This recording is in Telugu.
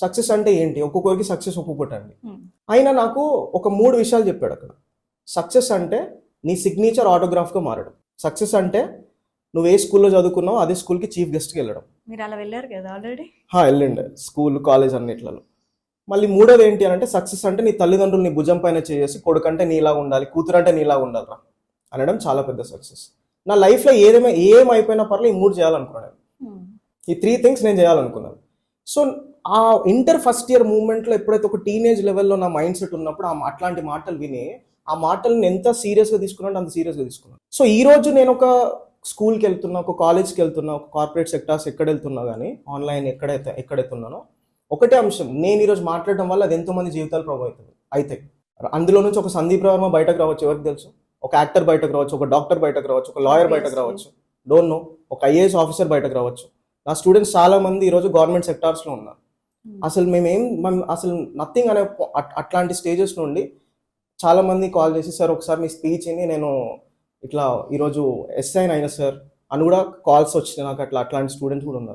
సక్సెస్ అంటే ఏంటి, ఒక్కొక్కరికి సక్సెస్ ఒక్కొక్కటి అండి. అయినా నాకు ఒక 3 విషయాలు చెప్పాడు అక్కడ. సక్సెస్ అంటే నీ సిగ్నేచర్ ఆటోగ్రాఫ్గా మారడం. సక్సెస్ అంటే నువ్వు ఏ స్కూల్లో చదువుకున్నావు అదే స్కూల్కి చీఫ్ గెస్ట్కి వెళ్ళడం. మీరు అలా వెళ్ళారు కదా ఆల్రెడీ? వెళ్ళిండే స్కూల్ కాలేజ్ అన్నిట్లలో. మళ్ళీ మూడోది ఏంటి అని అంటే సక్సెస్ అంటే నీ తల్లిదండ్రులు నీ భుజం పైన చేసి కొడుకంటే నీలా ఉండాలి, కూతురంటే నీలా ఉండాలిరా అనడం చాలా పెద్ద సక్సెస్. నా లైఫ్లో ఏమైపోయినా పర్లేదు ఈ 3 చేయాలనుకున్నాను. ఈ 3 థింగ్స్ నేను చేయాలనుకున్నాను. సో ఆ ఇంటర్ ఫస్ట్ ఇయర్ మూమెంట్లో ఎప్పుడైతే ఒక టీనేజ్ లెవెల్లో నా మైండ్ సెట్ ఉన్నప్పుడు అట్లాంటి మాటలు విని ఆ మాటలను ఎంత సీరియస్గా తీసుకున్నాను అంత సీరియస్గా తీసుకున్నాను. సో ఈ రోజు నేను ఒక స్కూల్కి వెళ్తున్నా, ఒక కాలేజ్కి వెళ్తున్నా, ఒక కార్పొరేట్ సెక్టార్స్ ఎక్కడ వెళ్తున్నా కానీ ఆన్లైన్ ఎక్కడైతే ఉన్నానో ఒకటే అంశం, నేను ఈరోజు మాట్లాడడం వల్ల అది ఎంతోమంది జీవితాలు ప్రభావితం అవుతాయి. అందులో నుంచి ఒక సందీప్ వర్మ బయటకు రావచ్చు, ఎవరికి తెలుసు, ఒక యాక్టర్ బయటకు రావచ్చు, ఒక డాక్టర్ బయటకు రావచ్చు, ఒక లాయర్ బయటకు రావచ్చు, డోంట్ నో, ఒక ఐఏఎస్ ఆఫీసర్ బయటకు రావచ్చు. నా స్టూడెంట్స్ చాలా మంది ఈరోజు గవర్నమెంట్ సెక్టార్స్లో ఉన్నారు. అసలు అసలు నథింగ్ అనే అట్లాంటి స్టేజెస్ నుండి చాలా మంది కాల్ చేసి సార్ ఒకసారి మీ స్పీచ్ ని నేను ఇట్లా ఈరోజు ఎస్ఐన్ అయినా సార్ అని కూడా కాల్స్ వచ్చినాయి నాకు. అట్లాంటి స్టూడెంట్స్ కూడా ఉన్నారు.